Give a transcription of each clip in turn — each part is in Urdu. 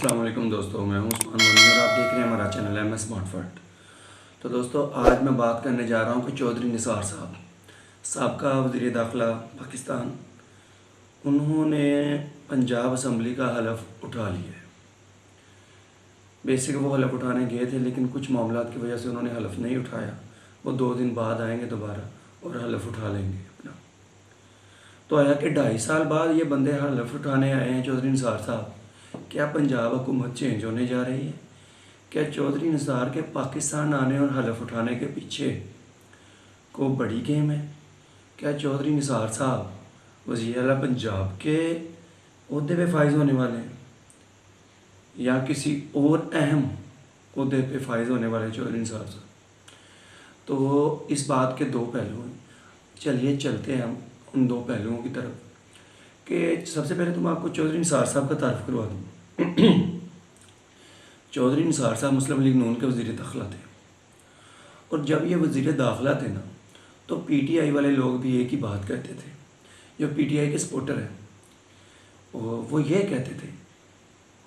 السلام علیکم دوستوں، میں ہوں عثمان مونی اور آپ دیکھ رہے ہیں ہمارا channel M S Smart Fit. تو دوستوں، آج میں بات کرنے جا رہا ہوں کہ چودھری نثار صاحب سابقہ وزیر داخلہ پاکستان، انہوں نے پنجاب اسمبلی کا حلف اٹھا لیا ہے۔ بیسک وہ حلف اٹھانے گئے تھے لیکن کچھ معاملات کی وجہ سے انہوں نے حلف نہیں اٹھایا۔ وہ 2 دن بعد آئیں گے دوبارہ اور حلف اٹھا لیں گے اپنا۔ تو آیا کہ 2.5 سال بعد یہ بندے حلف اٹھانے آئے ہیں چودھری نثار صاحب۔ کیا پنجاب حکومت چینج ہونے جا رہی ہے؟ کیا چودھری نثار کے پاکستان آنے اور حلف اٹھانے کے پیچھے کو بڑی گیم ہے؟ کیا چودھری نثار صاحب وزیر اعلیٰ پنجاب کے عہدے پہ فائز ہونے والے ہیں یا کسی اور اہم عہدے پہ فائز ہونے والے چودھری نثار صاحب؟ تو اس بات کے 2 پہلو ہیں۔ چلیے چلتے ہیں ہم ان 2 پہلوؤں کی طرف کہ سب سے پہلے تو میں آپ کو چودھری نثار صاحب کا تعارف کروا دوں۔ چودھری نثار صاحب مسلم لیگ نون کے وزیر داخلہ تھے، اور جب یہ وزیر داخلہ تھے نا تو پی ٹی آئی والے لوگ بھی ایک ہی بات کہتے تھے۔ جو پی ٹی آئی کے سپورٹر ہیں وہ یہ کہتے تھے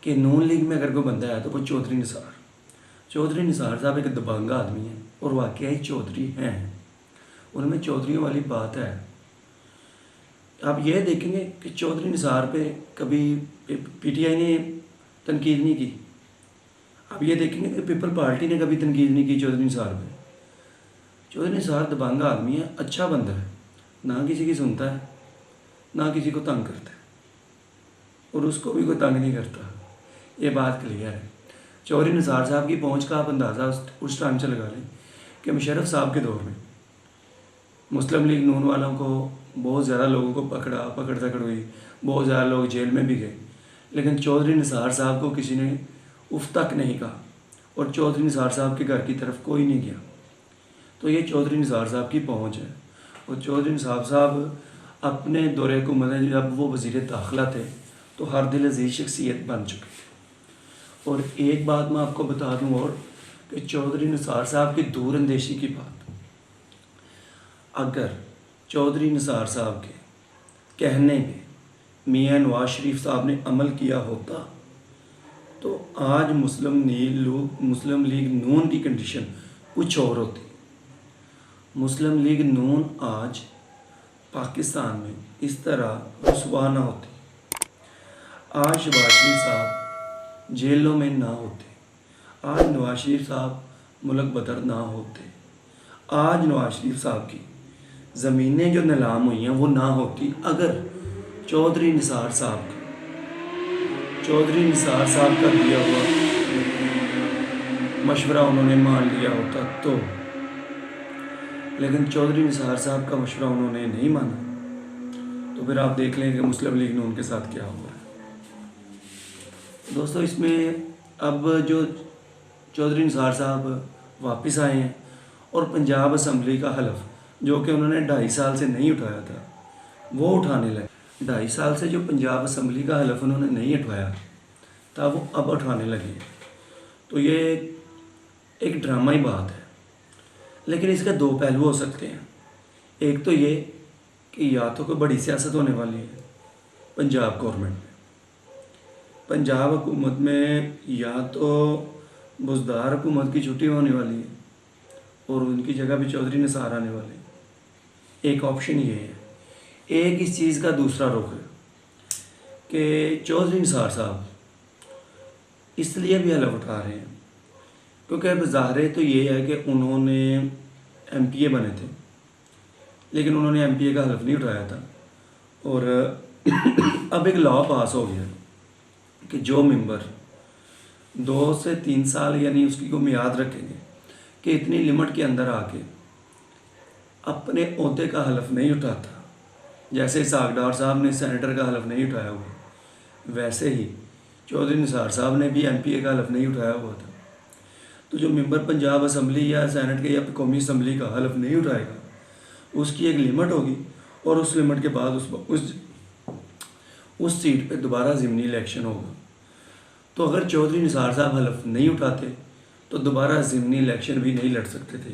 کہ نون لیگ میں اگر کوئی بندہ ہے تو وہ چودھری نثار صاحب ایک دبنگ آدمی ہیں اور واقعی چودھری ہیں، ان میں چودھریوں والی بات ہے۔ آپ یہ دیکھیں گے کہ چودھری نثار پہ کبھی پی ٹی آئی نے تنقید نہیں کی۔ آپ یہ دیکھیں گے کہ پیپل پارٹی نے کبھی تنقید نہیں کی چودھری نثار پہ۔ چودھری نثار دبنگ آدمی ہے، اچھا بندہ ہے، نہ کسی کی سنتا ہے نہ کسی کو تنگ کرتا ہے، اور اس کو بھی کوئی تنگ نہیں کرتا۔ یہ بات کلیئر ہے۔ چودھری نثار صاحب کی پہنچ کا آپ اندازہ اس ٹائم سے لگا لیں کہ مشرف صاحب کے دور میں مسلم لیگ نون والوں کو بہت زیادہ لوگوں کو پکڑ ہوئی، بہت زیادہ لوگ جیل میں بھی گئے، لیکن چودھری نثار صاحب کو کسی نے اف تک نہیں کہا، اور چودھری نثار صاحب کے گھر کی طرف کوئی نہیں گیا۔ تو یہ چودھری نثار صاحب کی پہنچ ہے۔ اور چودھری نثار صاحب اپنے دور حکومت میں جب وہ وزیر داخلہ تھے تو ہر دل عزیز شخصیت بن چکے تھے۔ اور ایک بات میں آپ کو بتا دوں اور کہ چودھری نثار صاحب کی دور اندیشی کی بات، اگر چودھری نثار صاحب کے کہنے پہ میاں نواز شریف صاحب نے عمل کیا ہوتا تو آج مسلم لیگ نون کی کنڈیشن کچھ اور ہوتی۔ مسلم لیگ نون آج پاکستان میں اس طرح رسوا نہ ہوتی، آج شہباز شریف صاحب جیلوں میں نہ ہوتے، آج نواز شریف صاحب ملک بدر نہ ہوتے، آج نواز شریف صاحب کی زمینیں جو نیلام ہوئی ہیں وہ نہ ہوتی اگر چودھری نثار صاحب کا دیا ہوا مشورہ انہوں نے مان لیا ہوتا تو۔ لیکن چودھری نثار صاحب کا مشورہ انہوں نے نہیں مانا، تو پھر آپ دیکھ لیں کہ مسلم لیگ نون کے ساتھ کیا ہوا ہے۔ دوستو، اس میں اب جو چودھری نثار صاحب واپس آئے ہیں اور پنجاب اسمبلی کا حلف جو کہ انہوں نے 2.5 سال سے نہیں اٹھایا تھا وہ اٹھانے لگے۔ 2.5 سال سے جو پنجاب اسمبلی کا حلف انہوں نے نہیں اٹھایا تھا وہ اب اٹھانے لگے، تو یہ ایک ڈرامائی بات ہے۔ لیکن اس کے 2 پہلو ہو سکتے ہیں۔ ایک تو یہ کہ یا تو کوئی بڑی سیاست ہونے والی ہے پنجاب گورنمنٹ میں، پنجاب حکومت میں یا تو بزدار حکومت کی چھٹی ہونے والی ہے اور ان کی جگہ بھی چودھری نثار آنے والے ہیں۔ ایک آپشن یہ ہے۔ ایک اس چیز کا دوسرا رخ ہے کہ چودھری نثار صاحب اس لیے بھی حلف اٹھا رہے ہیں کیونکہ بظاہر تو یہ ہے کہ انہوں نے ایم پی اے بنے تھے، لیکن انہوں نے ایم پی اے کا حلف نہیں اٹھایا تھا، اور اب ایک لا پاس ہو گیا کہ جو ممبر 2 سے 3 سال یعنی اس کی کو میعاد رکھیں گے کہ اتنی لمٹ کے اندر آ کے اپنے عہدے کا حلف نہیں اٹھاتا، جیسے اسحاق ڈار صاحب نے سینیٹر کا حلف نہیں اٹھایا ہوا، ویسے ہی چودھری نثار صاحب نے بھی ایم پی اے کا حلف نہیں اٹھایا ہوا تھا۔ تو جو ممبر پنجاب اسمبلی یا سینٹ کے یا قومی اسمبلی کا حلف نہیں اٹھائے گا اس کی ایک لمٹ ہوگی، اور اس لمٹ کے بعد اس سیٹ پہ دوبارہ ضمنی الیکشن ہوگا۔ تو اگر چودھری نثار صاحب حلف نہیں اٹھاتے تو دوبارہ ضمنی الیکشن بھی نہیں لڑ سکتے تھے،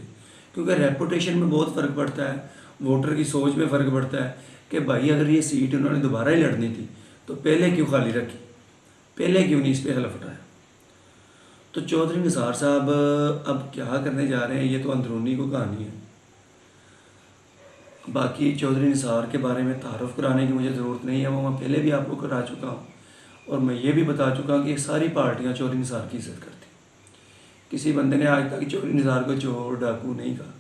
کیونکہ ریپوٹیشن میں بہت فرق پڑتا ہے، ووٹر کی سوچ میں فرق پڑتا ہے کہ بھائی اگر یہ سیٹ انہوں نے دوبارہ ہی لڑنی تھی تو پہلے کیوں خالی رکھی۔ پہلے کیوں نہیں اس پہ حلف اٹھایا؟ تو چودھری نثار صاحب اب کیا کرنے جا رہے ہیں یہ تو اندرونی کو کہانی ہے. باقی چودھری نثار کے بارے میں تعارف کرانے کی مجھے ضرورت نہیں ہے، وہ میں پہلے بھی آپ کو کرا چکا ہوں. اور میں یہ بھی بتا چکا ہوں کہ ساری پارٹیاں چودھری نثار کی عزت کرتی. کسی بندے نے آج تک چودھری نثار کو چور ڈاکو نہیں کہا،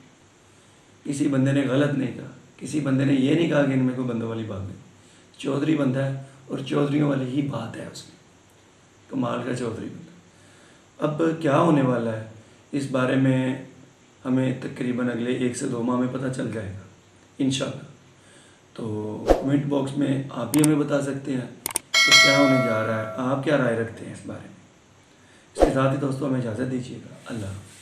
کسی بندے نے غلط نہیں کہا، کسی بندے نے یہ نہیں کہا کہ ان میں کوئی بندوں والی بات نہیں. چودھری بندہ ہے اور چودھریوں والی ہی بات ہے اس میں. کمال کا چودھری بندہ. اب کیا ہونے والا ہے اس بارے میں ہمیں تقریباً اگلے 1 سے 2 ماہ میں پتہ چل جائے گا انشاءاللہ. تو کمنٹ باکس میں آپ بھی ہمیں بتا سکتے ہیں کہ کیا ہونے جا رہا ہے، آپ کیا رائے رکھتے ہیں اس بارے میں. اس کے ساتھ ہی دوستوں ہمیں اجازت دیجیے گا. اللہ حافظ.